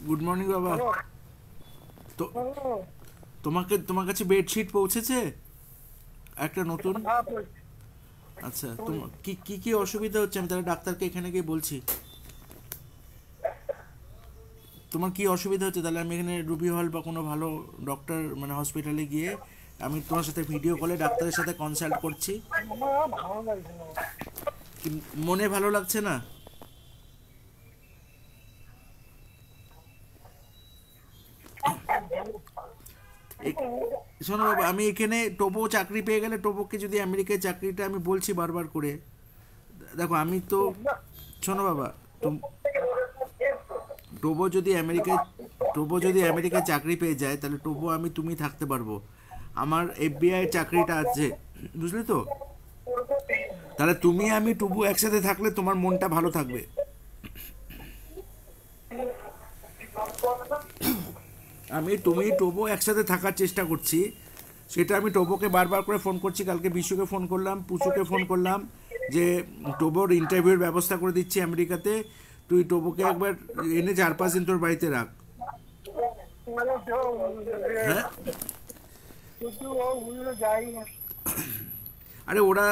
Good morning বাবা। Hello. তো hello. তোমার কাছে বেডশিট পৌঁছেছে একটা নতুন? হ্যাঁ, বলছি। আচ্ছা, তোমার কি কি কি অসুবিধা হচ্ছে আমি তাহলে ডাক্তারকে এখানে গিয়ে বলছি। তোমার কি অসুবিধা হচ্ছে তাহলে আমি এখানে রুবি হল বা কোনো ভালো ডক্টর মানে হসপিটালে গিয়ে আমি তোমার সাথে ভিডিও কলে ডাক্তারের সাথে কনসাল্ট করছি। আমার ভালো লাগছে না। কি মনে ভালো লাগছে না? এ- শোনো বাবা, আমি এখানে টোবো চাকরি পেয়ে গেলে টোবোকে যদি আমেরিকায় চাকরিটা আমি বলছি বারবার করে, দেখো আমি তো, শোনো বাবা, টোবো যদি আমেরিকায় টোবো যদি আমেরিকায় চাকরি পেয়ে যায় তাহলে টোবো আমি তুমি থাকতে পারবো। আমার এফবিআই চাকরিটা আছে, বুঝলে তো? তাহলে তুমি আমি টুবু একসাথে থাকলে তোমার মনটা ভালো থাকবে। আমি তুমি টোবো একসাথে থাকার চেষ্টা করছি, সেটা আমি টোবোকে বারবার করে ফোন করছি। কালকে বিশুকে ফোন করলাম, পুচুকে ফোন করলাম যে টোবোর ইন্টারভিউর ব্যবস্থা করে দিচ্ছি আমেরিকাতে, তুই টোবোকে একবার এনে 4-5 দিন তোর বাড়িতে রাখ। মানে হ্যাঁ, শুধু ও উড়ে যাই না। আরে ওরা,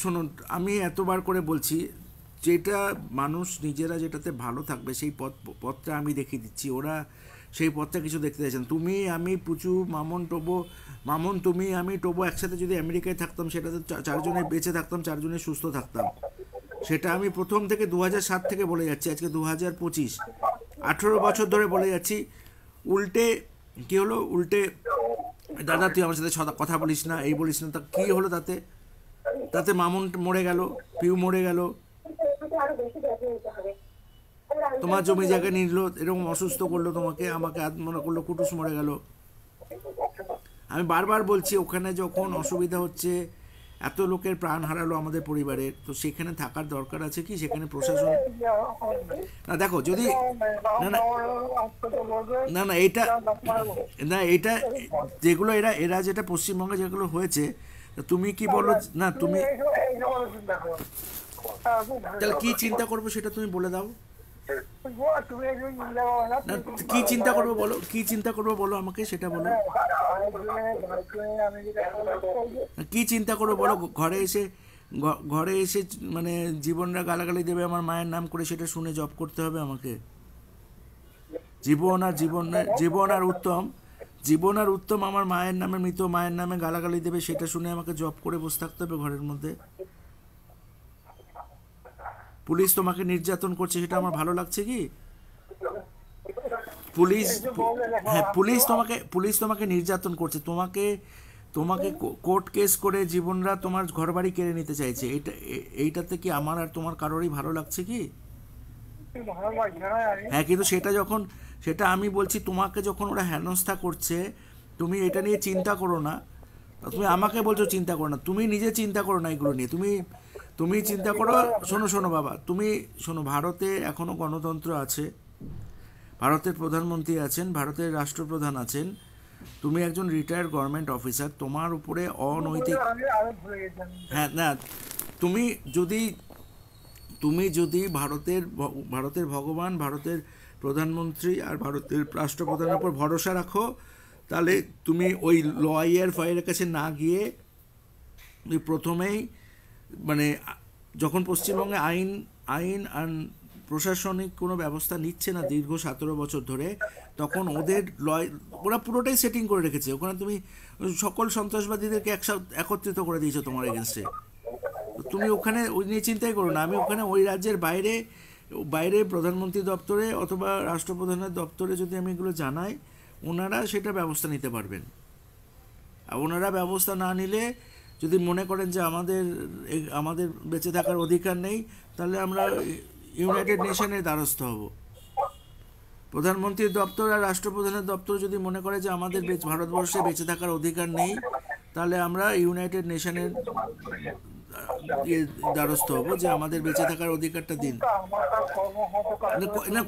শোনো, আমি এতবার করে বলছি, যেটা মানুষ নিজেরা যেটাতে ভালো থাকবে সেই পথটা আমি দেখিয়ে দিচ্ছি। ওরা সেই পথটা কিছু দেখতে চাইছেন। তুমি আমি পুচু মামন টোবো, মামন তুমি আমি টোবো একসাথে যদি আমেরিকায় থাকতাম সেটাতে চারজনে বেঁচে থাকতাম, চারজনে সুস্থ থাকতাম। সেটা আমি প্রথম থেকে 2007 থেকে বলে যাচ্ছি, আজকে 2025, 18 বছর ধরে বলে যাচ্ছি। উল্টে কি হলো? উল্টে দাদা তুই আমার সাথে কথা বলিস না, এই বলিস না, তা কী হলো তাতে? তাতে মামুন মরে গেল, পিউ মরে গেল, তোমার জমি জায়গা নিল, এরকম অসুস্থ করলো তোমাকে, আমাকে মনে করলো, কুটুস মরে গেল। আমি বারবার বলছি ওখানে যখন অসুবিধা হচ্ছে, এত লোকের প্রাণ হারালো আমাদের পরিবারের, তো সেখানে থাকার দরকার আছে কি? সেখানে প্রশাসন, না দেখো যদি, না না না না এটা, না এটা, যেগুলো এরা এরা যেটা পশ্চিমবঙ্গে যেগুলো হয়েছে, তুমি কি বলো? না তুমি চিন্তা করো। তাহলে কি চিন্তা করবো সেটা তুমি বলে দাও। তুমি একজন চিন্তা করো না। না, কি চিন্তা করবো বলো, কি চিন্তা করবো বলো আমাকে, সেটা বলো। কি চিন্তা করবো বলো? ঘরে এসে, ঘরে এসে মানে জীবনরা গালাগালি দেবে আমার মায়ের নাম করে, সেটা শুনে জব করতে হবে আমাকে? জীবন আর উত্তম, জীবন আর উত্তম আমার মায়ের নামে, মৃত মায়ের নামে গালাগালি দেবে, সেটা শুনে আমাকে জব করে বসে থাকতে হবে ঘরের মধ্যে? পুলিশ তোমাকে নির্যাতন করছে, সেটা আমার ভালো লাগছে কি? পুলিশ, হ্যাঁ, পুলিশ তোমাকে নির্যাতন করছে, তোমাকে তোমাকে কোর্ট কেস করে জীবনরা তোমার ঘরবাড়ি কেড়ে নিতে চাইছে, এইটাতে কি আমার আর তোমার কারোরই ভালো লাগছে কি? হ্যাঁ, কিন্তু সেটা যখন, সেটা আমি বলছি, তোমাকে যখন ওরা হেনস্থা করছে, তুমি এটা নিয়ে চিন্তা করো না। তুমি আমাকে বলছো চিন্তা করো না, তুমি নিজে চিন্তা করো না এগুলো নিয়ে। তুমি তুমি চিন্তা করো। শোনো শোনো বাবা, তুমি শোনো, ভারতে এখনো গণতন্ত্র আছে, ভারতের প্রধানমন্ত্রী আছেন, ভারতের রাষ্ট্রপ্রধান আছেন, তুমি একজন রিটায়ার্ড গভর্নমেন্ট অফিসার, তোমার উপরে অনৈতিক, হ্যাঁ না, তুমি যদি, তুমি যদি ভারতের ভগবান, ভারতের প্রধানমন্ত্রী আর ভারতের রাষ্ট্রপ্রধানের উপর ভরসা রাখো, তাহলে তুমি ওই লয়ার ফয়ের কাছে না গিয়ে তুমি প্রথমেই, মানে যখন পশ্চিমবঙ্গে আইন আইন আর প্রশাসনিক কোনো ব্যবস্থা নিচ্ছে না দীর্ঘ 17 বছর ধরে, তখন ওদের ওরা পুরোটাই সেটিং করে রেখেছে। ওখানে তুমি সকল সন্ত্রাসবাদীদেরকে একত্রিত করে দিয়েছো তোমার এগেনস্টে। তুমি ওখানে ওই নিয়ে চিন্তাই করো না। আমি ওখানে ওই রাজ্যের বাইরে, বাইরে প্রধানমন্ত্রী দপ্তরে অথবা রাষ্ট্রপ্রধানের দপ্তরে যদি আমি এগুলো জানাই, ওনারা সেটা ব্যবস্থা নিতে পারবেন। আর ওনারা ব্যবস্থা না নিলে, যদি মনে করেন যে আমাদের আমাদের বেঁচে থাকার অধিকার নেই, তাহলে আমরা ইউনাইটেড নেশনের দ্বারস্থ হব। প্রধানমন্ত্রীর দপ্তর আর রাষ্ট্রপ্রধানের দপ্তর যদি মনে করে যে আমাদের ভারতবর্ষে বেঁচে থাকার অধিকার নেই, তাহলে আমরা ইউনাইটেড নেশনের দ্বারস্থ হব যে আমাদের বেঁচে থাকার অধিকারটা দিন। না,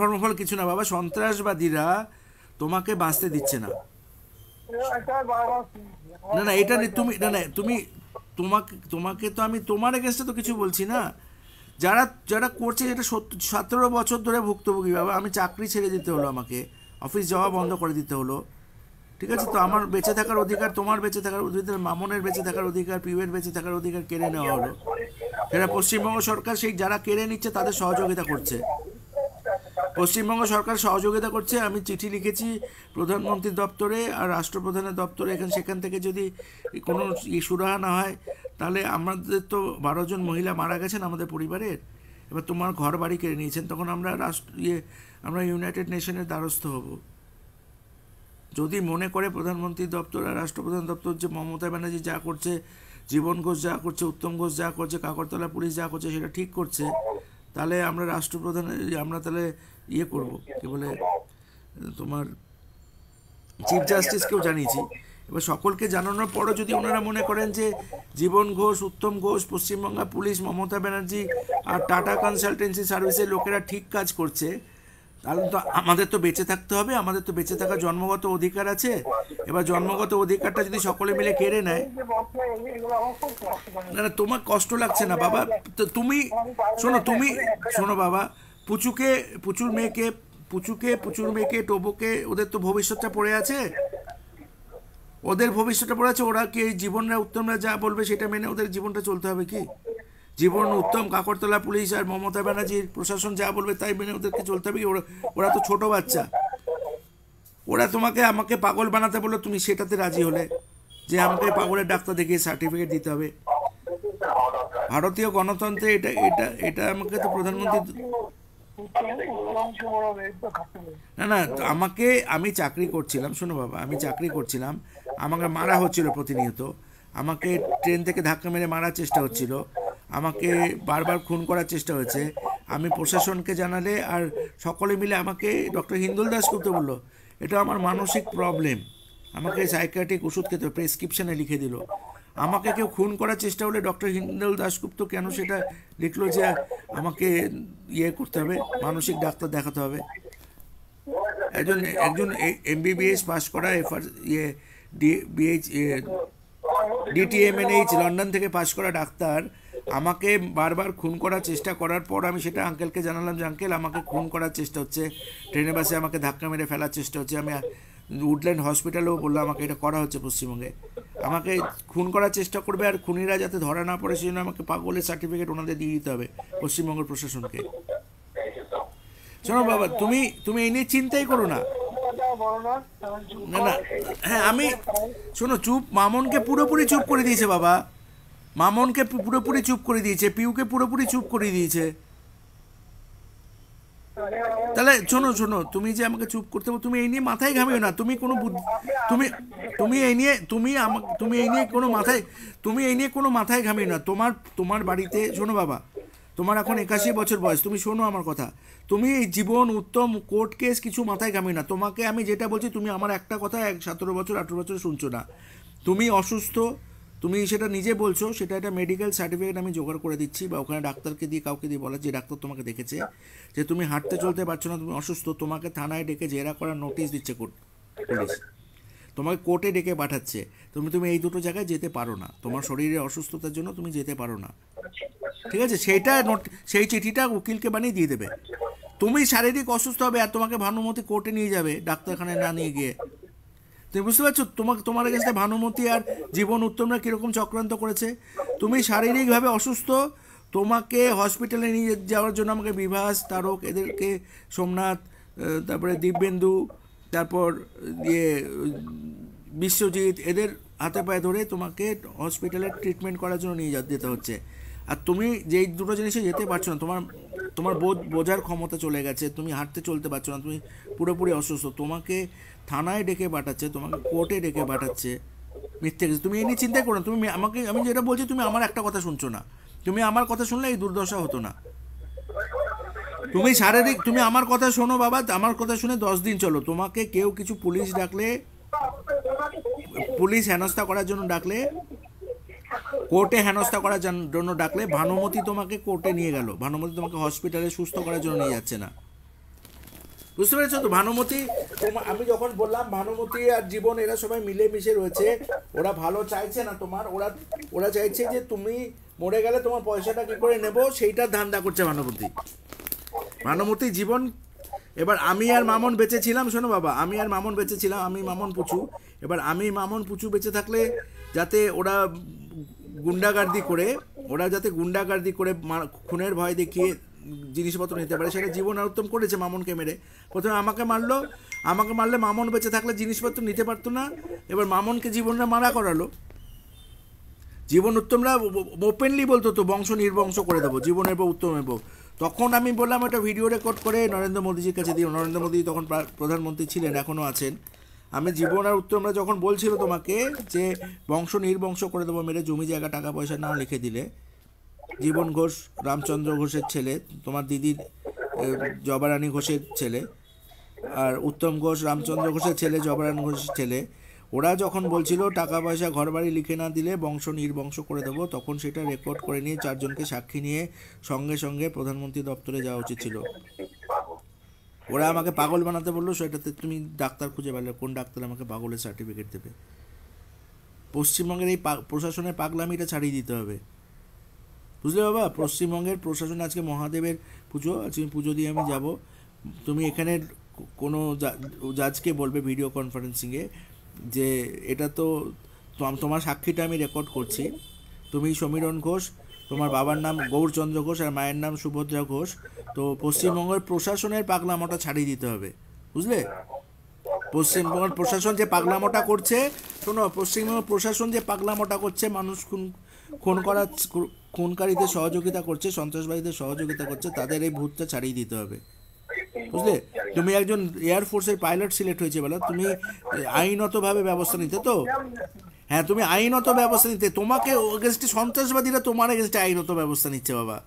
কর্মফল কিছু না বাবা, সন্ত্রাসবাদীরা তোমাকে বাঁচতে দিচ্ছে না। না না, এটা তুমি, না না, তুমি, তোমাকে তোমাকে তো আমি তোমার এগেনস্টে তো কিছু বলছি না, যারা যারা করছে যেটা 17 বছর ধরে ভুক্তভোগী বাবা, আমি চাকরি ছেড়ে দিতে হলো, আমাকে অফিস যাওয়া বন্ধ করে দিতে হলো, ঠিক আছে? তো আমার বেঁচে থাকার অধিকার, তোমার বেঁচে থাকার অধিকার, মামনের বেঁচে থাকার অধিকার, পিউয়ের বেঁচে থাকার অধিকার কেড়ে নেওয়া হলো। সেটা পশ্চিমবঙ্গ সরকার সেই যারা কেড়ে নিচ্ছে তাদের সহযোগিতা করছে, পশ্চিমবঙ্গ সরকার সহযোগিতা করছে। আমি চিঠি লিখেছি প্রধানমন্ত্রীর দপ্তরে আর রাষ্ট্রপ্রধানের দপ্তরে, সেখান থেকে যদি কোনো সুরাহা না হয় তাহলে আমাদের তো 12 জন মহিলা মারা গেছেন আমাদের পরিবারের, এবার তোমার ঘর বাড়ি কেড়ে নিয়েছেন, তখন আমরা আমরা ইউনাইটেড নেশনের দ্বারস্থ হব। যদি মনে করে প্রধানমন্ত্রী দপ্তর আর রাষ্ট্রপ্রধান দপ্তর যে মমতা ব্যানার্জি যা করছে, জীবন ঘোষ যা করছে, উত্তম ঘোষ যা করছে, কাকরতলা পুলিশ যা করছে সেটা ঠিক করছে, তাহলে আমরা রাষ্ট্রপ্রধান, আমরা তাহলে করব, কি বলে, তোমার চিফ জাস্টিসকেও জানিয়েছি। এবার সকলকে জানানোর পরও যদি ওনারা মনে করেন যে জীবন ঘোষ, উত্তম ঘোষ, পশ্চিমবঙ্গ পুলিশ, মমতা ব্যানার্জি আর টাটা কনসালটেন্সি সার্ভিসের লোকেরা ঠিক কাজ করছে, তাহলে তো আমাদের তো বেঁচে থাকতে হবে, আমাদের তো বেঁচে থাকার জন্মগত অধিকার আছে। এবার জন্মগত অধিকারটা যদি সকলে মিলে কেড়ে নেয়, না না তোমার কষ্ট লাগছে না বাবা, তো তুমি শোনো বাবা, পুচুর মেয়েকে টোবোকে ওদের তো ভবিষ্যৎটা পড়ে আছে, ওরা কি এই জীবনরা, উত্তমরা যা বলবে সেটা মেনে ওদের জীবনটা চলতে হবে কি? জীবন, উত্তম, কাকরতলা পুলিশ আর মমতা ব্যানার্জির প্রশাসন যা বলবে তাই মেনে ওদেরকে চলতে হবে কি? ওরা তো ছোট বাচ্চা, ওরা আমাকে পাগল বানাতে বললো, তুমি সেটাতে রাজি হলে যে আমাকে পাগলের ডাক্তার দেখিয়ে সার্টিফিকেট দিতে হবে? ভারতীয় গণতন্ত্রে এটা এটা এটা আমাকে তো প্রধানমন্ত্রী, না না আমি চাকরি করছিলাম, শোনো বাবা, আমি চাকরি করছিলাম, আমাকে মারা হচ্ছিল প্রতিনিয়ত, আমাকে ট্রেন থেকে ধাক্কা মেরে মারার চেষ্টা হচ্ছিল, আমাকে বারবার খুন করার চেষ্টা হয়েছে। আমি প্রশাসনকে জানালে আর সকলে মিলে আমাকে ডক্টর হিন্দুল দাশগুপ্ত বললো এটা আমার মানসিক প্রবলেম, আমাকে সাইকিয়াট্রিক ওষুধ খেতে প্রেসক্রিপশানে লিখে দিল। আমাকে কেউ খুন করার চেষ্টা হলে ডক্টর হিন্দুল দাশগুপ্ত কেন সেটা লিখলো যে আমাকে করতে হবে, মানসিক ডাক্তার দেখাতে হবে? একজন MBBS পাস করা DTMNH লন্ডন থেকে পাস করা ডাক্তার আমাকে বারবার খুন করার চেষ্টা করার পর আমি সেটা আঙ্কেলকে জানালাম যে আঙ্কেল আমাকে খুন করার চেষ্টা হচ্ছে, ট্রেনে বাসে আমাকে ধাক্কা মেরে ফেলার চেষ্টা হচ্ছে। আমি উডল্যান্ড হসপিটালেও বললাম আমাকে এটা করা হচ্ছে পশ্চিমবঙ্গে, আমাকে খুন করার চেষ্টা করবে আর খুনিরা যাতে ধরা না পড়ে সেই জন্য আমাকে পাগলের সার্টিফিকেট ওনাদের দিয়ে দিতে হবে পশ্চিমবঙ্গের প্রশাসনকে। শোনো বাবা, তুমি এই নিয়ে চিন্তাই করো না, না না, হ্যাঁ আমি শোনো, মামনকে পুরোপুরি চুপ করে দিয়েছে বাবা, মামনকে পুরোপুরি চুপ করে দিয়েছে, পিউকে পুরোপুরি চুপ করে দিয়েছে। তাহলে শোনো, তুমি যে আমাকে চুপ করতে হবে, তুমি এই নিয়ে মাথায় ঘামিও না, তুমি কোনো তুমি এই নিয়ে কোনো মাথায় ঘামিও না। তোমার বাড়িতে, শোনো বাবা, তোমার এখন 81 বছর বয়স, তুমি শোনো আমার কথা, তুমি এই জীবন, উত্তম, কোর্ট কেস কিছু মাথায় ঘামিও না। তোমাকে আমি যেটা বলছি, তুমি আমার একটা কথা 17 বছর 18 বছর শুনছো না, তুমি অসুস্থ, তুমি সেটা নিজে বলছো, সেটা একটা মেডিকেল সার্টিফিকেট আমি জোগাড় করে দিচ্ছি, বা ওখানে ডাক্তারকে দিয়ে কাউকে দিয়ে বলা, যে ডাক্তার তোমাকে দেখেছে যে তুমি হাঁটতে চলতে পারছো না, তুমি অসুস্থ, তোমাকে থানায় ডেকে জেরা করার নোটিশ দিচ্ছে পুলিশ, তোমাকে কোর্টে ডেকে পাঠাচ্ছে, তুমি এই দুটো জায়গায় যেতে পারো না, তোমার শরীরে অসুস্থতার জন্য তুমি যেতে পারো না, ঠিক আছে? সেই চিঠিটা উকিলকে বানিয়ে দিয়ে দেবে। তুমি শারীরিক অসুস্থ হবে আর তোমাকে ভানুমতি কোর্টে নিয়ে যাবে ডাক্তারখানায় না নিয়ে গিয়ে, তুমি বুঝতে পারছো? তোমার কাছে ভানুমতি আর জীবন উত্তমরা কীরকম চক্রান্ত করেছে। তুমি শারীরিকভাবে অসুস্থ, তোমাকে হসপিটালে নিয়ে যাওয়ার জন্য আমাকে বিভাস, তারক, এদেরকে, সোমনাথ, তারপরে দিব্যেন্দু, তারপর বিশ্বজিৎ, এদের হাতে পায়ে ধরে তোমাকে হসপিটালে ট্রিটমেন্ট করার জন্য নিয়ে যেতে হচ্ছে। আর তুমি যেই দুটো জিনিসে যেতে পারছো না, তোমার বোঝার ক্ষমতা চলে গেছে, তুমি হাঁটতে চলতে পারছো না, তুমি পুরোপুরি অসুস্থ, তোমাকে থানায় ডেকে পাঠাচ্ছে, তোমাকে কোর্টে ডেকে পাঠাচ্ছে, মিথ্যে কিছু। তুমি এই নিয়ে চিন্তা করো না, আমি যেটা বলছি তুমি আমার একটা কথা শুনছো না, তুমি আমার কথা শুনলে এই দুর্দশা হতো না। তুমি আমার কথা শোনো বাবা, আমার কথা শুনে 10 দিন চলো, তোমাকে কেউ কিছু পুলিশ হেনস্থা করার জন্য ডাকলে, কোর্টে হেনস্থা করার জন্য ডাকলে, ভানুমতি তোমাকে কোর্টে নিয়ে গেল, ভানুমতি তোমাকে হসপিটালে সুস্থ করার জন্য নিয়ে যাচ্ছে না, বুঝতে পেরেছো তো? ভানুমতি, আমি যখন বললাম ভানুমতি আর জীবন এরা সবাই মিলেমিশে রয়েছে, ওরা ভালো চাইছে না তোমার, ওরা চাইছে যে তুমি মরে গেলে তোমার পয়সাটা কি করে নেব সেইটা ধান্দা করছে ভানুমতি। ভানুমতি জীবন, এবার আমি আর মামন বেঁচে ছিলাম, শোনো বাবা, আমি আর মামন বেঁচে ছিলাম, আমি মামন পুচু। এবার আমি মামন পুচু বেঁচে থাকলে যাতে ওরা গুন্ডাগার্দি করে, ওরা যাতে গুন্ডাগার্দি করে খুনের ভয় দেখিয়ে জিনিসপত্র নিতে পারে, সেটা জীবন আর উত্তম করেছে মামনকে মেরে। প্রথমে আমাকে মারলো, আমাকে মারলে মামন বেঁচে থাকলে জিনিসপত্র নিতে পারতো না, এবার মামনকে জীবনটা মারা করালো। জীবন উত্তমরা ওপেনলি বলতো তো বংশ নির্বংশ করে দেবো, জীবনের বউ উত্তমের বউ। তখন আমি বললাম একটা ভিডিও রেকর্ড করে নরেন্দ্র মোদীজির কাছে দিই, নরেন্দ্র মোদী তখন প্রধানমন্ত্রী ছিলেন, এখনও আছেন। আমি জীবন আর উত্তমরা যখন বলছিল তোমাকে যে বংশ নির্বংশ করে দেবো মেরে, জমি জায়গা টাকা পয়সা না লিখে দিলে, জীবন ঘোষ রামচন্দ্র ঘোষের ছেলে, তোমার দিদির জবারানী ঘোষের ছেলে, আর উত্তম ঘোষ রামচন্দ্র ঘোষের ছেলে, জবারানী ঘোষের ছেলে, ওরা যখন বলছিল টাকা পয়সা ঘরবাড়ি লিখে না দিলে বংশ নির্বংশ করে দেবো, তখন সেটা রেকর্ড করে নিয়ে 4 জনকে সাক্ষী নিয়ে সঙ্গে সঙ্গে প্রধানমন্ত্রী দপ্তরে যাওয়া উচিত ছিল। ওরা আমাকে পাগল বানাতে বললো, সেটাতে তুমি ডাক্তার খুঁজে পেলে, কোন ডাক্তার আমাকে পাগলের সার্টিফিকেট দেবে? পশ্চিমবঙ্গের এই প্রশাসনের পাগলামিটা ছাড়িয়ে দিতে হবে, বুঝলে বাবা? পশ্চিমবঙ্গের প্রশাসন, আজকে মহাদেবের পুজো, আজকে পুজো দিয়ে আমি যাব, তুমি এখানে কোনো জাজকে বলবে ভিডিও কনফারেন্সিংয়ে যে এটা তো তোমার সাক্ষীটা আমি রেকর্ড করছি, তুমি সমীরণ ঘোষ, তোমার বাবার নাম গৌরচন্দ্র ঘোষ আর মায়ের নাম সুভদ্রা ঘোষ। তো পশ্চিমবঙ্গের প্রশাসনের পাগলামোটা ছাড়িয়ে দিতে হবে, বুঝলে? পশ্চিমবঙ্গের প্রশাসন যে পাগলামোটা করছে, শোনো, পশ্চিমবঙ্গ প্রশাসন যে পাগলামোটা করছে, মানুষ খুনকারীদের সহযোগিতা করছে, সন্ত্রাসবাদীদের সহযোগিতা করছে, তাদের এই ভূতটা ছাড়িয়ে দিতে হবে, বুঝলে? তুমি একজন এয়ারফোর্সের পাইলট সিলেক্ট হয়েছে বলো, তুমি আইনতভাবে ব্যবস্থা নিতে তো, হ্যাঁ তুমি আইনত ব্যবস্থা নিতে, তোমাকে এগেনস্টে সন্ত্রাসবাদীরা তোমার এগেনস্টে আইনত ব্যবস্থা নিচ্ছে বাবা।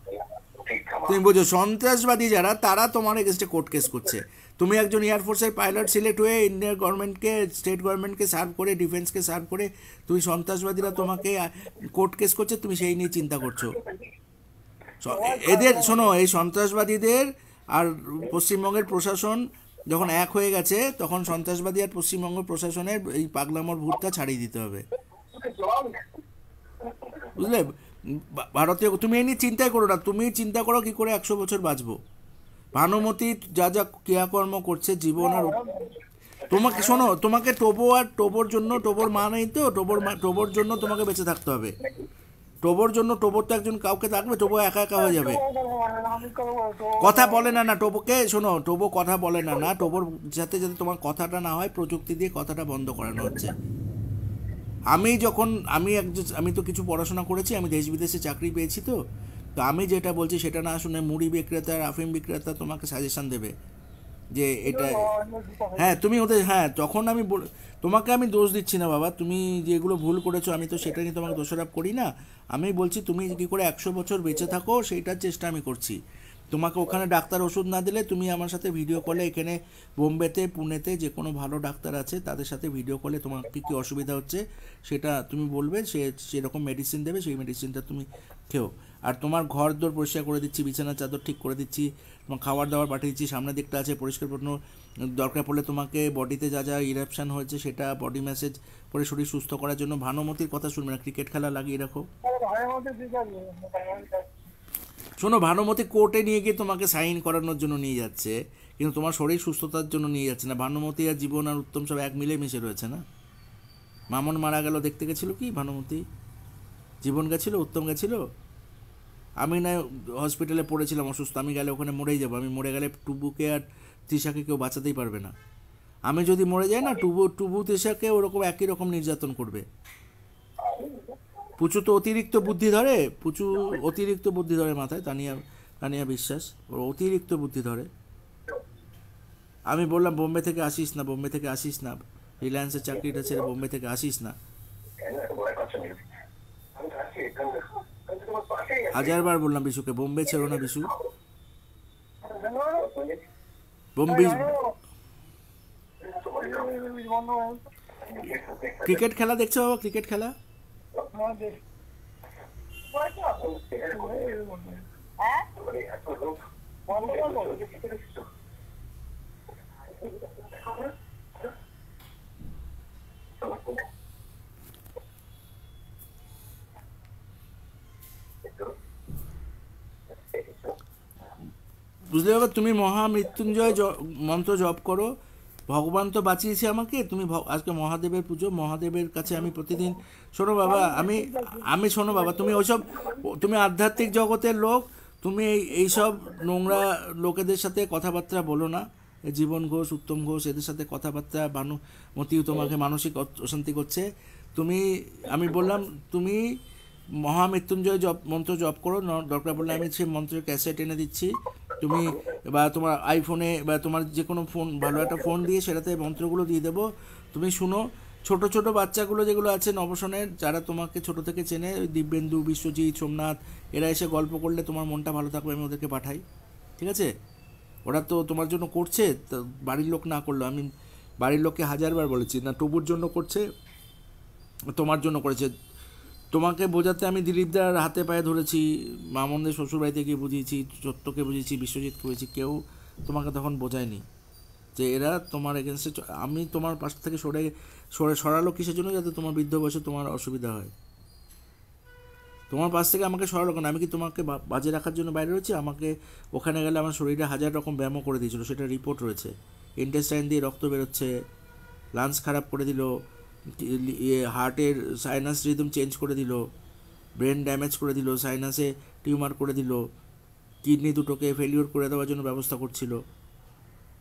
তুমি বোঝো, সন্ত্রাসবাদী যারা, তারা তোমার এগেনস্টে কোর্ট কেস করছে। তুমি একজন এয়ারফোর্সের পাইলট সিলেক্ট হয়ে ইন্ডিয়ান গভর্নমেন্টকে, স্টেট গভর্নমেন্টকে সার্ভ করে, ডিফেন্সকে সার্ভ করে, তুমি সন্ত্রাসবাদীরা তোমাকে কোর্ট কেস করছে, তুমি সেই নিয়ে চিন্তা করছো। এদের শোনো, এই সন্ত্রাসবাদীদের আর পশ্চিমবঙ্গের প্রশাসন যখন এক হয়ে গেছে, তখন সন্ত্রাসবাদী আর পশ্চিমবঙ্গ প্রশাসনের এই পাগলামোর ভূতটা ছাড়িয়ে দিতে হবে, বুঝলে? ভারতীয়, তুমি এই নিয়ে চিন্তাই করো না, তুমি চিন্তা করো কি করে 100 বছর বাঁচবো। ভানুমতি যা যা ক্রিয়াকর্ম করছে জীবন আর, তোমাকে শোনো, তোমাকে টোবো আর টোবোর জন্য, টোবোর মা নেই তো, টোবোর জন্য তোমাকে বেঁচে থাকতে হবে। টোবোর জন্য, টোবোর তো একজন কাউকে থাকবে, টোবো একা একা হয়ে যাবে। কথা বলে না, টোবোকে শোনো, টোবো কথা বলে না, টোবোর যাতে যাতে তোমার কথাটা না হয়, প্রযুক্তি দিয়ে কথাটা বন্ধ করানো হচ্ছে। আমি তো কিছু পড়াশোনা করেছি, আমি দেশ বিদেশে চাকরি পেয়েছি, তো আমি যেটা বলছি সেটা না শুনে মুড়ি বিক্রেতা আর আফিম বিক্রেতা তোমাকে সাজেশন দেবে যে এটা, হ্যাঁ তুমি ওদের, হ্যাঁ তখন তোমাকে আমি দোষ দিচ্ছি না বাবা, তুমি যেগুলো ভুল করেছো আমি তো সেটা নিয়ে তোমাকে দোষারোপ করি না। আমি বলছি তুমি কী করে 100 বছর বেঁচে থাকো সেইটার চেষ্টা আমি করছি। তোমাকে ওখানে ডাক্তার ওষুধ না দিলে তুমি আমার সাথে ভিডিও কলে, এখানে বোম্বেতে, পুনেতে যে কোনো ভালো ডাক্তার আছে তাদের সাথে ভিডিও কলে তোমার কী কী অসুবিধা হচ্ছে সেটা তুমি বলবে, সেরকম মেডিসিন দেবে, সেই মেডিসিনটা তুমি খেও। আর তোমার ঘর দোর পরিষ্কার করে দিচ্ছি, বিছানা চাদর ঠিক করে দিচ্ছি, তোমার খাবার দাবার পাঠিয়ে দিচ্ছি, সামনের দিকটা আছে পরিষ্কার পরিচ্ছন্ন, দরকার পড়লে তোমাকে বডিতে যা যা ইরাপশান হয়েছে সেটা বডি ম্যাসেজ করে শরীর সুস্থ করার জন্য। ভানুমতির কথা শুনবে না, ক্রিকেট খেলা লাগিয়ে রাখো। শোনো, ভানুমতি কোর্টে নিয়ে গিয়ে তোমাকে সাইন করানোর জন্য নিয়ে যাচ্ছে, কিন্তু তোমার শরীর সুস্থতার জন্য নিয়ে যাচ্ছে না। ভানুমতি আর জীবন আর উত্তম সব এক মিলে মিশে রয়েছে না। মামন মারা গেল, দেখতে গেছিল কি ভানুমতি? জীবন গেছিল, উত্তম গেছিল। আমি না হসপিটালে পড়েছিলাম অসুস্থ, আমি গেলে ওখানে মরেই যাবো। আমি মরে গেলে টুবুকে আর তৃষাকে কেউ বাঁচাতেই পারবে না। আমি যদি মরে যাই না, টুবু তৃষাকে ওরকম একই রকম নির্যাতন করবে। পুচু তো অতিরিক্ত বুদ্ধি ধরে, অতিরিক্ত বুদ্ধি ধরে মাথায়, তানিয়া বিশ্বাস, ওর অতিরিক্ত বুদ্ধি ধরে। আমি বললাম বোম্বে থেকে আসিস না, রিলায়েন্সের চাকরিটা ছেড়ে বোম্বে থেকে আসিস না। 1000বার বললাম বিশুকে, বোম্বে ছেড়ো না বিশু, বোম্বে। ক্রিকেট খেলা দেখছো বাবা? ক্রিকেট খেলা বুঝতে পারবে, তুমি মহামৃত্যুঞ্জয় মন্ত্র জপ করো, ভগবান তো বাঁচিয়েছে আমাকে। তুমি আজকে মহাদেবের পুজো, মহাদেবের কাছে আমি প্রতিদিন, শোনো বাবা, আমি আমি শোনো বাবা, তুমি ওইসব, তুমি আধ্যাত্মিক জগতের লোক, তুমি এইসব নোংরা লোকেদের সাথে কথাবার্তা বলো না। এই জীবন ঘোষ, উত্তম ঘোষ, এদের সাথে কথাবার্তা, ভানুমতিও তোমাকে মানসিক অশান্তি করছে। তুমি, আমি বললাম তুমি মহামৃত্যুঞ্জয় মন্ত্র জপ করো, দরকার পড়লে আমি সেই মন্ত্রের ক্যাসেট এনে দিচ্ছি, তুমি বা তোমার আইফোনে বা তোমার যে কোনো ফোন, ভালো একটা ফোন দিয়ে সেটাতে মন্ত্রগুলো দিয়ে দেবো, তুমি শুনো। ছোট ছোট বাচ্চাগুলো যেগুলো আছে নবসনের, যারা তোমাকে ছোট থেকে চেনে, ওই দিব্যেন্দু, বিশ্বজিৎ, সোমনাথ, এরা এসে গল্প করলে তোমার মনটা ভালো থাকবে, আমি ওদেরকে পাঠাই, ঠিক আছে? ওরা তো তোমার জন্য করছে, তো বাড়ির লোক না করলো, আমি বাড়ির লোককে হাজারবার বলেছি না, টবুর জন্য করছে, তোমার জন্য করেছে। তোমাকে বোঝাতে আমি দিলীপদার হাতে পায়ে ধরেছি, মামনদের শ্বশুরবাড়িতে গিয়ে বুঝিয়েছি, সত্যকে বুঝিয়েছি, বিশ্বজিৎকে বুঝিয়েছি, কেউ তোমাকে তখন বোঝায়নি যে এরা তোমার এগেনস্টে। আমি তোমার পাশ থেকে সরালো কিসের জন্য? যাতে তোমার বৃদ্ধ বয়সে তোমার অসুবিধা হয়। তোমার পাশ থেকে আমাকে সরালো কেন? আমি কি তোমাকে বাজে রাখার জন্য বাইরে রয়েছি? আমাকে ওখানে গেলে আমার শরীরে 1000 রকম ব্যায়ামও করে দিয়েছিল, সেটা রিপোর্ট রয়েছে। ইন্টেস্টাইন দিয়ে রক্ত বেরোচ্ছে, লাঞ্চ খারাপ করে দিল, হার্টের সাইনাস রিদম চেঞ্জ করে দিল, ব্রেন ড্যামেজ করে দিল, সাইনাসে টিউমার করে দিল, কিডনি দুটোকে ফেলিওর করে দেওয়ার জন্য ব্যবস্থা করছিল।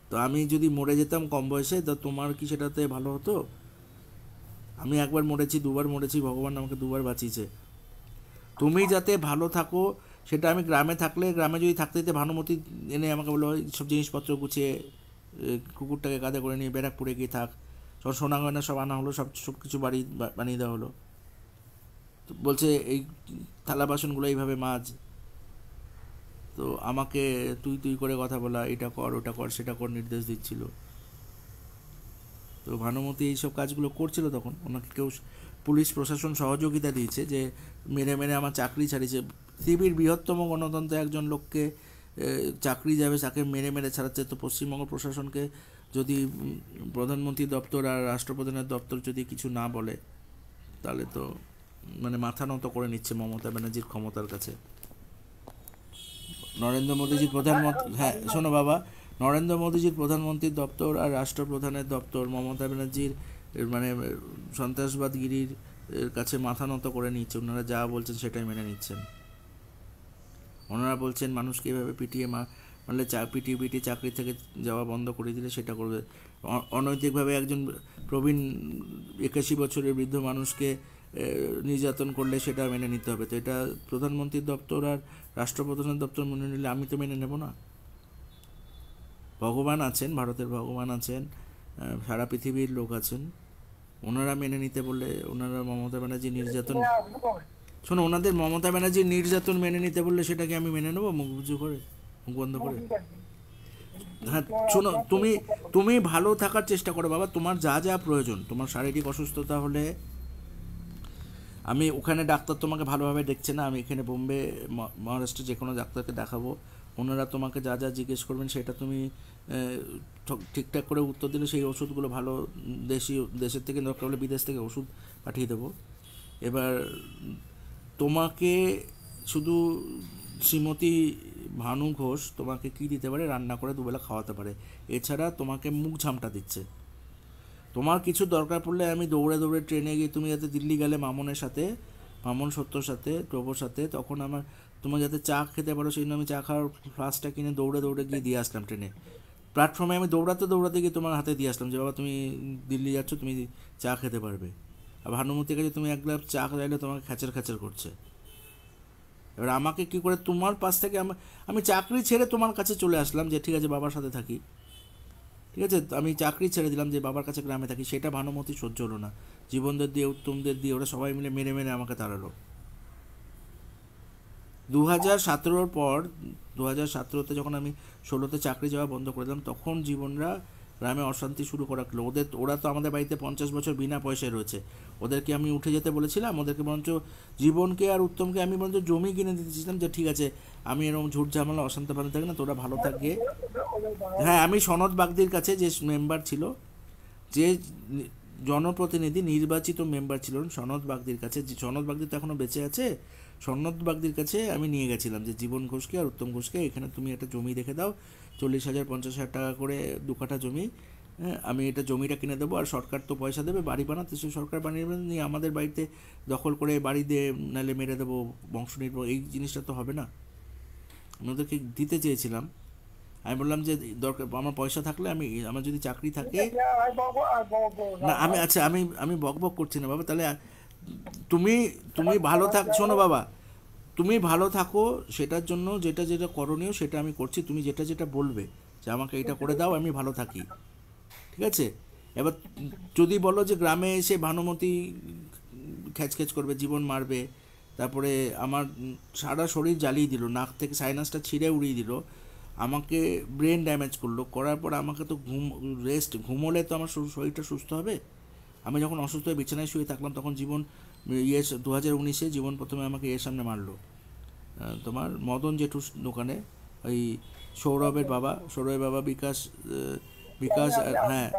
তো আমি যদি মরে যেতাম কম বয়সে, তা তোমার কি সেটাতে ভালো হতো? আমি একবার মরেছি, দুবার মরেছি, ভগবান আমাকে দুবার বাঁচিয়েছে। তুমি যাতে ভালো থাকো, সেটা আমি গ্রামে থাকলে, গ্রামে যদি থাকতে দিতে, ভানুমতি এনে আমাকে বললো সব জিনিসপত্র গুছিয়ে কুকুরটাকে কাঁধে করে নিয়ে ব্যারাকপুরে গিয়ে থাক, সব সোনা গয়না সব আনা হলো, সব কিছু বাড়ি বানিয়ে দেওয়া হলো। তো বলছে এই থালা বাসনগুলো এইভাবে মাছ, তো আমাকে তুই তুই করে কথা বলা, এটা কর, ওটা কর, সেটা কর নির্দেশ দিচ্ছিল। তো ভানুমতি এইসব কাজগুলো করছিল, তখন ওনাকে কেউ, পুলিশ প্রশাসন সহযোগিতা দিয়েছে, যে মেরে মেরে আমার চাকরি ছাড়িয়েছে। পৃথিবীর বৃহত্তম গণতন্ত্রে একজন লোককে চাকরি যাবে, তাকে মেরে মেরে ছাড়াচ্ছে। তো পশ্চিমবঙ্গ প্রশাসনকে যদি প্রধানমন্ত্রী দপ্তর আর রাষ্ট্রপ্রধানের দপ্তর যদি কিছু না বলে, তাহলে তো মানে মাথা নত করে নিচ্ছে মমতা ব্যানার্জির ক্ষমতার কাছে। নরেন্দ্র মোদীজির প্রধানমন্ত্রী, হ্যাঁ শোনো বাবা, নরেন্দ্র মোদীজির প্রধানমন্ত্রীর দপ্তর আর রাষ্ট্রপ্রধানের দপ্তর মমতা ব্যানার্জির মানে সন্ত্রাসবাদগিরির কাছে মাথা নত করে নিচ্ছে। ওনারা যা বলছেন সেটাই মেনে নিচ্ছেন। ওনারা বলছেন মানুষকে এভাবে পিটিয়ে মারলে, পিটিয়ে চাকরি থেকে যাওয়া বন্ধ করে দিলে সেটা করবে। অনৈতিকভাবে একজন প্রবীণ 81 বছরের বৃদ্ধ মানুষকে নির্যাতন করলে সেটা মেনে নিতে হবে। তো এটা প্রধানমন্ত্রীর দপ্তর আর রাষ্ট্রপ্রধানের দপ্তর মেনে নিলে আমি তো মেনে নেব না। ভগবান আছেন, ভারতের ভগবান আছেন, সারা পৃথিবীর লোক আছেন, ওনারা মেনে নিতে বললে, ওনারা মমতা ব্যানার্জি নির্যাতন, শোনো, ওনাদের মমতা ব্যানার্জির নির্যাতন মেনে নিতে বললে সেটাকে আমি মেনে নেবো মুখ বুঝু করে, মুখ বন্ধ করে? হ্যাঁ শোনো, তুমি ভালো থাকার চেষ্টা করো বাবা, তোমার যা যা প্রয়োজন, তোমার শারীরিক অসুস্থতা হলে, আমি ওখানে ডাক্তার তোমাকে ভালোভাবে দেখছে না, আমি এখানে বোম্বে মহারাষ্ট্রে যে কোনো ডাক্তারকে দেখাবো, ওনারা তোমাকে যা যা জিজ্ঞেস করবেন সেটা তুমি ঠিকঠাক করে উত্তর দিলে সেই ওষুধগুলো ভালো দেশের থেকে, দরকার হলে বিদেশ থেকে ওষুধ পাঠিয়ে দেবো। এবার তোমাকে শুধু শ্রীমতী ভানু ঘোষ তোমাকে কি দিতে পারে? রান্না করে দুবেলা খাওয়াতে পারে, এছাড়া তোমাকে মুখ ঝামটা দিচ্ছে। তোমার কিছু দরকার পড়লে আমি দৌড়ে দৌড়ে ট্রেনে গিয়ে, তুমি যাতে দিল্লি গেলে মামনের সাথে, মামন সত্যর সাথে, প্রভুর সাথে, তখন আমার তোমার যাতে চা খেতে পারো সেই জন্য আমি চা খাওয়ার ফ্লাস্কটা কিনে দৌড়ে দৌড়ে গিয়ে দিয়ে আসলাম ট্রেনে। প্ল্যাটফর্মে আমি দৌড়াতে গিয়ে তোমার হাতে দিয়ে আসলাম যে বাবা তুমি দিল্লি যাচ্ছ, তুমি চা খেতে পারবে। আর ভানুমতির কাছে তুমি এক গ্লাস চা খাইলে তোমাকে খ্যাচার করছে। এবার আমাকে কি করে তোমার পাশ থেকে আমি চাকরি ছেড়ে তোমার কাছে চলে আসলাম যে ঠিক আছে বাবার সাথে থাকি, ঠিক আছে, আমি চাকরি ছেড়ে দিলাম যে বাবার কাছে গ্রামে থাকি, সেটা ভানুমতি সহ্য হলো না। জীবনদের দিয়ে, উত্তমদের দিয়ে, ওরা সবাই মিলে মেরে মেরে আমাকে তাড়ালো। 2017 পর, 2017 যখন আমি 16 চাকরি যাওয়া বন্ধ করে দিলাম, তখন জীবনরা গ্রামে অশান্তি শুরু করা রাখলো। ওরা তো আমাদের বাড়িতে 50 বছর বিনা পয়সায় রয়েছে, ওদেরকে আমি উঠে যেতে বলেছিলাম, ওদেরকে বরঞ্চ জীবনকে আর উত্তমকে আমি বরঞ্চ জমি কিনে দিতে চেয়েছিলাম যে ঠিক আছে আমি এরকম ঝুট ঝামেলা অশান্ত ভালো থাকি না, তোরা ভালো থাকবে। হ্যাঁ, আমি সনদ বাগদির কাছে, যে মেম্বার ছিল, যে জনপ্রতিনিধি নির্বাচিত মেম্বার ছিল সনদ বাগদির কাছে, যে সনদ বাগদি তো এখনও বেঁচে আছে, সন্ন্যত বাগদির কাছে আমি নিয়ে গেছিলাম যে জীবন ঘোষকে আর উত্তম ঘোষকে, এখানে তুমি একটা জমি দেখে দাও, 40,000 50,000 টাকা করে 2 কাঠা জমি, হ্যাঁ আমি এটা জমিটা কিনে দেবো, আর সরকার তো পয়সা দেবে বাড়ি বানাতে, সে সরকার বানিয়ে দেবে, নিয়ে আমাদের বাড়িতে দখল করে বাড়ি দিয়ে নাহলে মেরে দেবো, বংশ নির্ভর, এই জিনিসটা তো হবে না। আমি ওদেরকে দিতে চেয়েছিলাম, আমি বললাম যে দরকার আমার পয়সা থাকলে আমি, আমার যদি চাকরি থাকে, আর বকবো আর বকবো না আমি আচ্ছা আমি বক বক করছি না বাবা, তাহলে তুমি তুমি ভালো থাক, শোনো বাবা, তুমি ভালো থাকো, সেটার জন্য যেটা যেটা করণীয় সেটা আমি করছি, তুমি যেটা যেটা বলবে যে আমাকে এটা করে দাও আমি ভালো থাকি, ঠিক আছে? এবার যদি বলো যে গ্রামে এসে ভানুমতি খ্যাচ করবে, জীবন মারবে, তারপরে আমার সারা শরীর জ্বালিয়ে দিল, নাক থেকে সাইনাসটা ছিঁড়ে উড়িয়ে দিল, আমাকে ব্রেন ড্যামেজ করলো, করার পর আমাকে তো ঘুমোলে তো আমার শরীরটা সুস্থ হবে। আমি যখন অসুস্থ হয়ে বিছানায় শুয়ে থাকলাম তখন জীবন 2019-এ জীবন প্রথমে আমাকে এর সামনে মারলো, তোমার মদন জেঠুর দোকানে, ওই সৌরভের বাবা বিকাশ হ্যাঁ,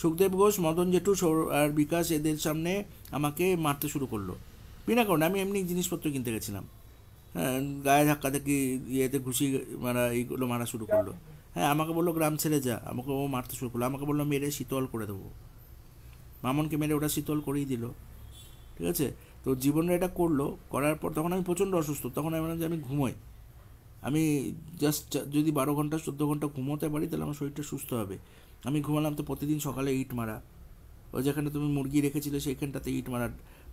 সুখদেব ঘোষ মদন জেঠু আর বিকাশ এদের সামনে আমাকে মারতে শুরু করলো বিনা কারণে। আমি এমনি জিনিসপত্র কিনতে গেছিলাম, হ্যাঁ গায়ে ধাক্কা দেখি, ইয়েতে ঘুষি মারা, এইগুলো মারা শুরু করলো। হ্যাঁ আমাকে বললো গ্রাম ছেড়ে যা, আমাকে ও মারতে শুরু করলো, আমাকে বললো মেরে শীতল করে দেবো, মামনকে মেরে ওটা শীতল করেই দিল, ঠিক আছে? তো জীবনে এটা করলো, করার পর তখন আমি প্রচণ্ড অসুস্থ, তখন আমি বললাম যে আমি ঘুমোই, আমি জাস্ট যদি 12 ঘন্টা 14 ঘন্টা ঘুমোতে পারি তাহলে আমার শরীরটা সুস্থ হবে। আমি ঘুমালাম তো প্রতিদিন সকালে ইট মারা, ওই যেখানে তুমি মুরগি রেখেছিলে সেইখানটাতে ইট মারা,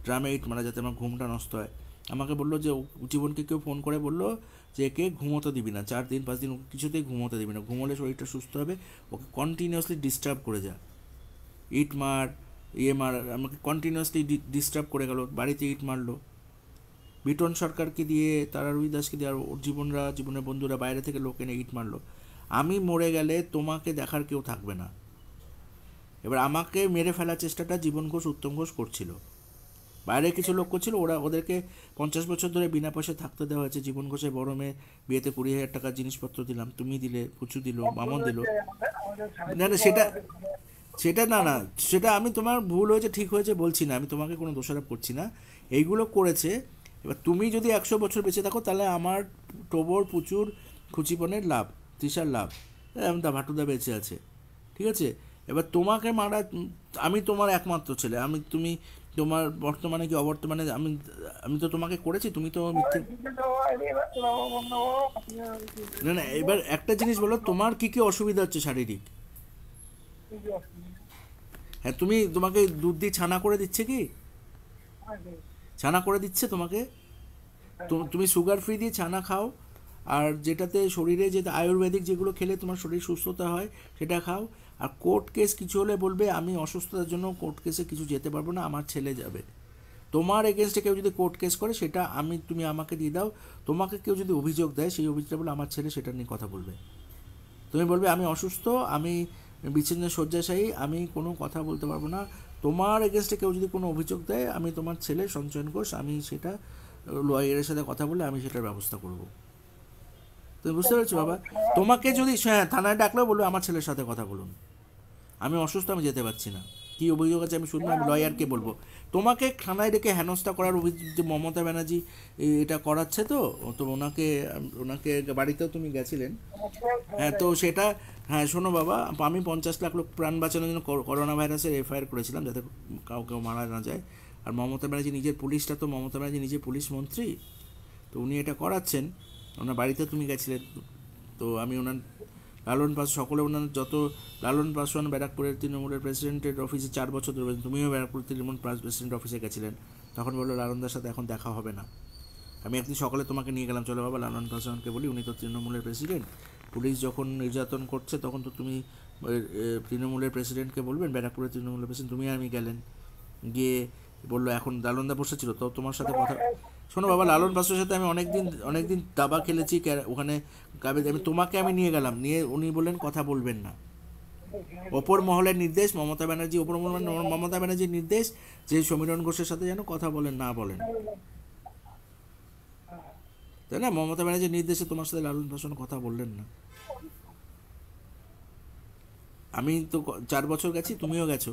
ড্রামে ইট মারা, যাতে আমার ঘুমটা নষ্ট হয়। আমাকে বললো যে জীবনকে কেউ ফোন করে বললো যে একে ঘুমোতে দিবি না, 4 দিন 5 দিন কিছুতেই ঘুমোতে দিবি না, ঘুমোলে শরীরটা সুস্থ হবে, ওকে কন্টিনিউয়াসলি ডিস্টার্ব করে যা, ইট মার মার, আমাকে কন্টিনিউয়াসলি ডিস্টার্ব করে গেল, বাড়িতে ইট মারলো, বিটন সরকারকে দিয়ে, তারা রুই দাসকে দিয়ে, আর ওর জীবনের বন্ধুরা বাইরে থেকে লোক এনে ইট মারলো। আমি মরে গেলে তোমাকে দেখার কেউ থাকবে না। এবার আমাকে মেরে ফেলার চেষ্টাটা জীবন ঘোষ উত্তম ঘোষ করছিল, বাইরে কিছু লোক করছিল, ওদেরকে 50 বছর ধরে বিনা পয়সায় থাকতে দেওয়া হয়েছে। জীবন ঘোষের বড় মেয়ে বিয়েতে 20,000 টাকার জিনিসপত্র দিলাম, তুমি দিলে, পুচু দিল, মামন দিল। না না সেটা সেটা আমি, তোমার ভুল হয়েছে ঠিক হয়েছে বলছি না, আমি তোমাকে কোনো দোষারোপ করছি না, এইগুলো করেছে। এবার তুমি যদি 100 বছর বেঁচে থাকো তাহলে আমার টোবর পুচুর খুচিপনের লাভ, তৃষার লাভ, ভাটুদা বেঁচে আছে, ঠিক আছে? এবার তোমাকে মারা, আমি তোমার একমাত্র ছেলে, তুমি তোমার বর্তমানে কি অবর্তমানে, আমি তো তোমাকে করেছি, তুমি তো মিথ্যে। না এবার একটা জিনিস বলো, তোমার কি কি অসুবিধা হচ্ছে শারীরিক? হ্যাঁ তোমাকে দুধ দিয়ে ছানা করে দিচ্ছে কি? ছানা করে দিচ্ছে তোমাকে? তুমি সুগার ফ্রি দিয়ে ছানা খাও, আর যেটাতে শরীরে যেটা আয়ুর্বেদিক যেগুলো খেলে তোমার শরীর সুস্থতা হয় সেটা খাও। আর কোর্ট কেস কিছু হলে বলবে আমি অসুস্থতার জন্য কোর্ট কেসে কিছু যেতে পারবো না, আমার ছেলে যাবে। তোমার এগেনস্টে কেউ যদি কোর্ট কেস করে সেটা তুমি আমাকে দিয়ে দাও, তোমাকে কেউ যদি অভিযোগ দেয় সেই অভিযোগটা বলে আমার ছেলে সেটা নিয়ে কথা বলবে, তুমি বলবে আমি অসুস্থ, আমি বিচ্ছিন্ন শয্যাশায়ী, আমি কোনো কথা বলতে পারবো না। তোমার এগেনস্টে কেউ যদি কোনো অভিযোগ দেয়, আমি তোমার ছেলে সঞ্চয়ন ঘোষ, আমি সেটা লয়ারের সাথে কথা বলে আমি সেটার ব্যবস্থা করব। তুমি বুঝতে পারছো বাবা? তোমাকে যদি থানায় ডাকলেও বলবে আমার ছেলের সাথে কথা বলুন, আমি অসুস্থ, আমি যেতে পারছি না, কী অভিযোগ আছে আমি শুনবো, আমি লয়ারকে বলবো। তোমাকে থানায় ডেকে হেনস্থা করার অভিযোগ যে মমতা ব্যানার্জি এটা করাচ্ছে, তো ওনাকে বাড়িতেও তুমি গেছিলেন, হ্যাঁ তো সেটা, হ্যাঁ শোনো বাবা, আমি 50 লাখ লোক প্রাণ বাঁচানোর জন্য করোনা ভাইরাসের এফআইআর করেছিলাম যাতে কেউ মারা না যায়। আর মমতা ব্যানার্জি নিজের পুলিশটা, তো মমতা ব্যানার্জি নিজে পুলিশ মন্ত্রী, তো উনি এটা করাচ্ছেন, ওনার বাড়িতে তুমি গেছিলেন, তো আমি ওনার ওনার যত লালন পাসওয়ান ব্যারাকপুরের তৃণমূলের প্রেসিডেন্টের অফিসে 4 বছর ধরে, তুমিও ব্যারাকপুর তৃণমূল প্রেসিডেন্ট অফিসে গেছিলেন, তখন বললো লালনদার সাথে এখন দেখা হবে না। আমি একদিন সকালে তোমাকে নিয়ে গেলাম, চলো বাবা লালন পাসওয়ানকে বলি, উনি তো তৃণমূলের প্রেসিডেন্ট, পুলিশ যখন নির্যাতন করছে তখন তো তুমি তৃণমূলের প্রেসিডেন্টকে বলবেন, ব্যারাকপুরের তৃণমূলের প্রেসিডেন্ট, তুমি আর আমি গেলেন, গিয়ে বললো এখন লালনদা বসেছিল তো তোমার সাথে কথা। শোনো বাবা, লালন পাসওয়ানের সাথে আমি অনেকদিন দাবা খেলেছি ওখানে, আমি তোমাকে নিয়ে গেলাম, নিয়ে উনি বললেন কথা বলবেন না, ওপর মহলের নির্দেশ, মমতা ব্যানার্জির নির্দেশ যে সমীরণ ঘোষের সাথে যেন কথা বলেন না বলেন, তাই না? মমতা ব্যানার্জির নির্দেশে তোমার সাথে লালন পাসওয়ান কথা বললেন না। আমি তো 4 বছর গেছি, তুমিও গেছো,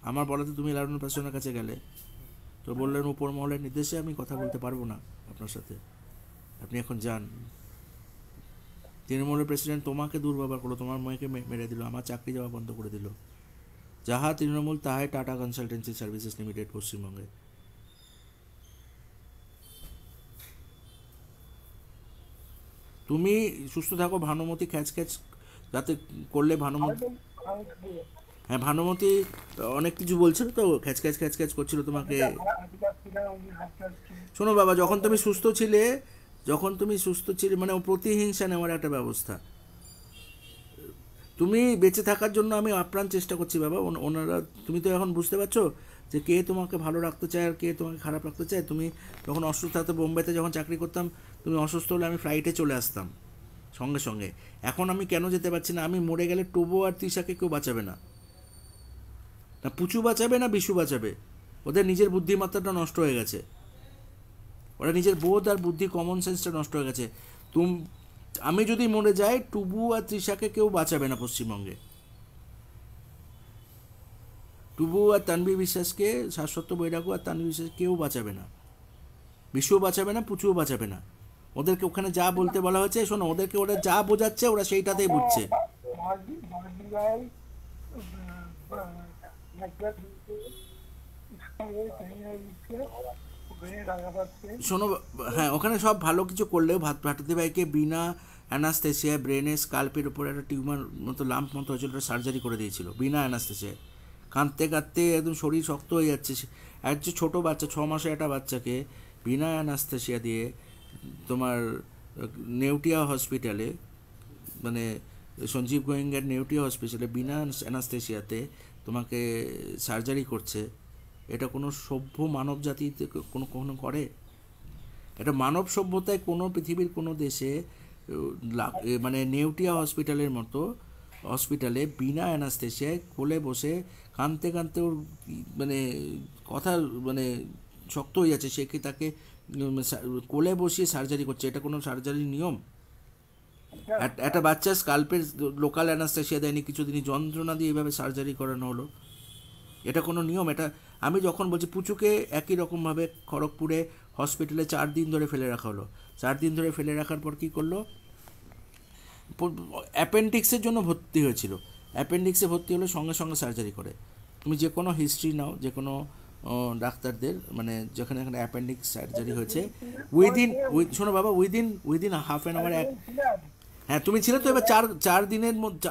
আমার বলাতে তুমি লালন পাসওয়ানের কাছে গেলে, তো বললেন উপর মহলের নির্দেশে আমি কথা বলতে পারবো না আপনার সাথে, আপনি এখন যান। তৃণমূলের প্রেসিডেন্ট তোমাকে দুর্ব্যবহার করলো, তোমার মেয়েকে মেরে দিল, আমার চাকরি যাওয়া বন্ধ করে দিল। যাহা তৃণমূল তাহাই টাটা কনসালটেন্সি সার্ভিসেস লিমিটেড পশ্চিমবঙ্গে। তুমি সুস্থ থাকো, ভানুমতি খ্যাচ খ্যাচ যাতে করলে ভানুমতি, হ্যাঁ ভানুমতি অনেক কিছু বলছিল তো, খ্যাচ খ্যাচ খ্যাচ খ্যাচ করছিল তোমাকে। শোনো বাবা, যখন তুমি সুস্থ ছিলে, মানে প্রতিহিংসা নেওয়ার একটা ব্যবস্থা, তুমি বেঁচে থাকার জন্য আমি আপ্রাণ চেষ্টা করছি বাবা। ওনারা, তুমি তো এখন বুঝতে পারছো যে কে তোমাকে ভালো রাখতে চায় আর কে তোমাকে খারাপ রাখতে চায়। তুমি যখন অসুস্থ থাকতে, বোম্বেতে যখন চাকরি করতাম, তুমি অসুস্থ হলে আমি ফ্লাইটে চলে আসতাম সঙ্গে সঙ্গে। এখন আমি কেন যেতে পারছি না? আমি মরে গেলে টোবো আর তৃষাকে কেউ বাঁচাবে না, না পুচু বাঁচাবে না বিশু বাঁচাবে। ওদের নিজের বুদ্ধিমত্তাটা নষ্ট হয়ে গেছে, ওরা নিজের বোধ আর বুদ্ধি, কমন সেন্সটা নষ্ট হয়ে গেছে। আমি যদি মরে যাই, টুবু আর তৃষাকে কেউ বাঁচাবে না পশ্চিমবঙ্গে। টুবু আর তানভীর বিশ্বাসকে, শাশ্বত বৈরাগ্য আর তানভীর বিশ্বাস কেউ বাঁচাবে না, বিশুও বাঁচাবে না, পুচুও বাঁচাবে না। ওদেরকে ওখানে যা বলতে বলা হয়েছে, শোনো, ওদেরকে ওরা যা বোঝাচ্ছে ওরা সেইটাতেই বুঝছে। শোনো, হ্যাঁ ওখানে সব ভালো কিছু করলেও ভাটুতি ভাইকে বিনা অ্যানাস্থেসিয়া ব্রেনে স্কাল্পের উপর একটা টিউমার মতো লাম্প মতো হয়েছিল, একটা সার্জারি করে দিয়েছিল বিনা অ্যানাস্থেসিয়ায়। কাঁদতে কাঁদতে একদম শরীর শক্ত হয়ে যাচ্ছে, একজন ছোটো বাচ্চা, 6 মাসের একটা বাচ্চাকে বিনা অ্যানাস্থেসিয়া দিয়ে তোমার নেউটিয়া হসপিটালে, মানে সঞ্জীব গোয়েঙ্গার নেউটিয়া হসপিটালে বিনা অ্যানাস্থেসিয়াতে তোমাকে সার্জারি করছে। এটা কোনো সভ্য মানব জাতিতে কখনো করে? এটা মানব সভ্যতায় কোনো পৃথিবীর কোনো দেশে মানে নেউটিয়া হসপিটালের মতো হসপিটালে বিনা অ্যানাস্থেসিয়ায় কোলে বসে কাঁদতে কাঁদতে ওর মানে কথা মানে শক্ত হয়ে যাচ্ছে, সে কি তাকে কোলে বসিয়ে সার্জারি করছে? এটা কোনো সার্জারির নিয়ম? একটা বাচ্চার স্কাল্পের লোকাল অ্যানাস্থেসিয়া দেয়নি, কিছুদিনই যন্ত্রণা দিয়ে এইভাবে সার্জারি করানো হলো। এটা কোনো নিয়ম? এটা আমি যখন বলছি, পুচুকে একই রকমভাবে খড়গপুরে হসপিটালে 4 দিন ধরে ফেলে রাখা হলো। 4 দিন ধরে ফেলে রাখার পর কী করলো, অ্যাপেন্ডিক্সের জন্য ভর্তি হয়েছিল, অ্যাপেন্ডিক্সে ভর্তি হলে সঙ্গে সঙ্গে সার্জারি করে। তুমি যে কোনো হিস্ট্রি নাও, যে কোনো ডাক্তারদের, মানে যেখানে এখানে অ্যাপেন্ডিক্স সার্জারি হয়েছে, শোনো বাবা, উইদিন হাফ অ্যান আওয়ার, হ্যাঁ তুমি ছিলে তো। এবার 4 দিনের মধ্যে,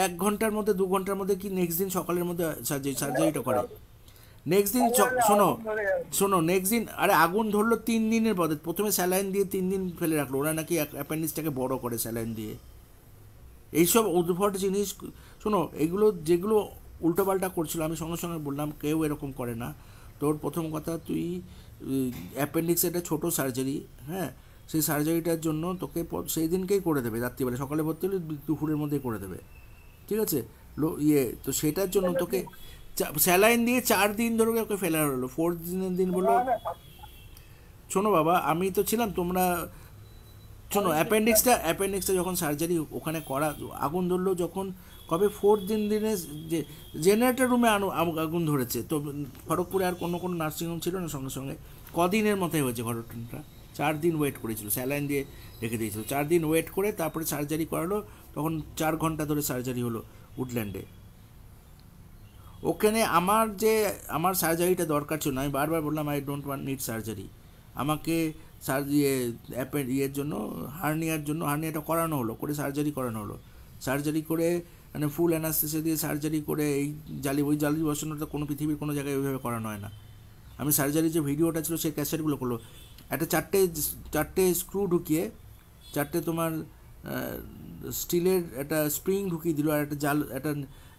1 ঘন্টার মধ্যে 2 ঘন্টার মধ্যে কি নেক্সট দিন সকালের মধ্যে সার্জারিটা করে। নেক্সট দিন শোনো নেক্সট দিন, আরে আগুন ধরলো 3 দিনের পরে। প্রথমে স্যালাইন দিয়ে 3 দিন ফেলে রাখলো, ওরা নাকি অ্যাপেন্ডিক্সটাকে বড় করে স্যালাইন দিয়ে। এইসব উদ্ভট জিনিস, শোনো, এগুলো যেগুলো উল্টোপাল্টা করছিল, আমি সঙ্গে সঙ্গে বললাম কেউ এরকম করে না। তোর প্রথম কথা, তুই অ্যাপেন্ডিক্স একটা ছোটো সার্জারি, হ্যাঁ, সেই সার্জারিটার জন্য তোকে সেই দিনকেই করে দেবে, রাত্রিবেলা। সকালে ভর্তি হলে দুপুরের মধ্যেই করে দেবে, ঠিক আছে? তো সেটার জন্য তোকে স্যালাইন দিয়ে 4 দিন ধরে ওকে ফেলা হলো। 4th দিনের দিন বললো, শোনো বাবা, আমি তো ছিলাম, তোমরা শোনো, অ্যাপেন্ডিক্সটা যখন সার্জারি ওখানে করা, আগুন ধরলো যখন, কবে 4th দিনে যে জেনারেটর রুমে আগুন ধরেছে। তো খড়গপুরে আর কোনো নার্সিংহোম ছিল না, সঙ্গে সঙ্গে কদিনের মতোই হয়েছে ঘটনাটা। 4 দিন ওয়েট করেছিল, স্যালাইন দিয়ে রেখে দিয়েছিল। 4 দিন ওয়েট করে তারপরে সার্জারি করালো, তখন 4 ঘন্টা ধরে সার্জারি হলো উডল্যান্ডে। ওখানে আমার সার্জারিটা দরকার ছিল না, আমি বারবার বললাম I don't want need surgery. আমাকে ইয়ের জন্য, হার্নিয়াটা করানো হলো, করে সার্জারি করানো হলো। সার্জারি করে মানে ফুল অ্যানাস্থেসিয়া দিয়ে সার্জারি করে, ওই জালি বসানোটা কোনো পৃথিবীর কোনো জায়গায় ওইভাবে করানো হয় না। আমি সার্জারির যে ভিডিওটা ছিল সেই ক্যাসেটগুলো করলো, একটা 4টে স্ক্রু ঢুকিয়ে, 4টে তোমার স্টিলের একটা স্প্রিং ঢুকিয়ে দিল, আর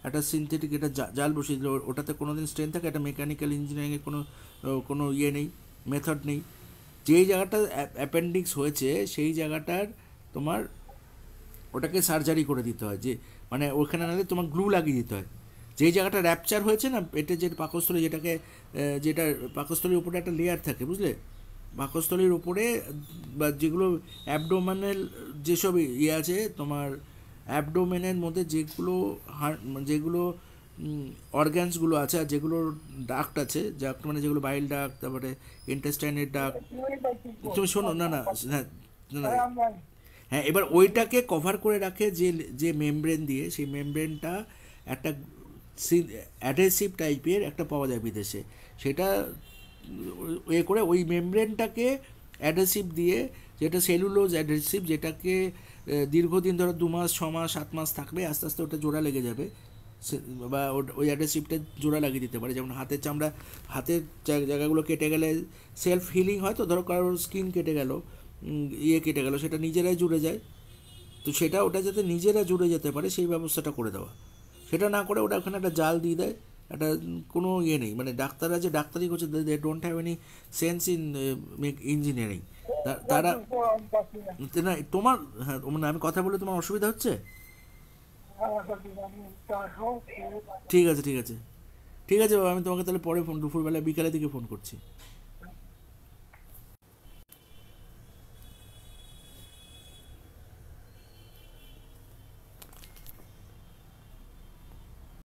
একটা সিনথেটিক একটা জাল বসিয়ে দিল। ওটাতে কোনো দিন স্ট্রেন থাকে, একটা মেকানিক্যাল ইঞ্জিনিয়ারিংয়ের কোনো ইয়ে নেই, মেথড নেই। যেই জায়গাটা অ্যাপেন্ডিক্স হয়েছে সেই জায়গাটার তোমার ওটাকে সার্জারি করে দিতে হয়, যে মানে ওখানে নাহলে তোমার গ্লু লাগিয়ে দিতে হয়। যেই জায়গাটা র্যাপচার হয়েছে না পেটের, যে পাকস্থলী, যেটা পাকস্থলীর উপরে একটা লেয়ার থাকে, বুঝলে, পাকস্থলীর উপরে বা যেগুলো অ্যাবডোমেনাল যেসব ইয়ে আছে তোমার, অ্যাবডোমেনের মধ্যে যেগুলো অর্গ্যানসগুলো আছে, আর যেগুলো ডাক্ট আছে, ডাক্ট মানে যেগুলো বাইল ডাক্ট, তারপরে ইন্টেস্টাইনের ডাক্ট। ওই পাইছি তুমি শোনো, না না না না, আরাম নাই হ্যাঁ, এবার ওইটাকে কভার করে রাখে যে যে মেমব্রেন দিয়ে, সেই মেমব্রেনটা একটা অ্যাডহেসিভ টাইপের একটা পাওয়া যায় বিদেশে, সেটা এ করে ওই মেমব্রেনটাকে অ্যাডহেসিভ দিয়ে, যেটা সেলুলোজ অ্যাডহেসিভ, যেটাকে দীর্ঘদিন ধরে 2 মাস 6 মাস 7 মাস থাকবে, আস্তে আস্তে ওটা জোড়া লেগে যাবে, বা ওই অ্যাডহেসিভটা জোড়া লাগিয়ে দিতে পারে। যেমন হাতের চামড়া, হাতের জায়গাগুলো কেটে গেলে সেলফ হিলিং হয়, তো ধরো কারোর স্কিন কেটে গেল, কেটে গেল, সেটা নিজেরাই জুড়ে যায়, তো সেটা ওটা যাতে নিজেরা জুড়ে যেতে পারে সেই ব্যবস্থাটা করে দেওয়া। সেটা না করে ওটা ওখানে একটা জাল দিয়ে দেয়, একটা কোনো নেই, মানে ডাক্তাররা যে ডাক্তারি করছে, they don't have any sense in engineering. তারা আমি পাচ্ছি না না, তোমার, হ্যাঁ, মানে আমি কথা বলে তোমার অসুবিধা হচ্ছে? আমি তাও ঠিক আছে, ঠিক আছে, ঠিক আছে বাবা, আমি তোমাকে তাহলে পরে ফোন, দুপুরবেলা বিকালের দিকে ফোন করছি।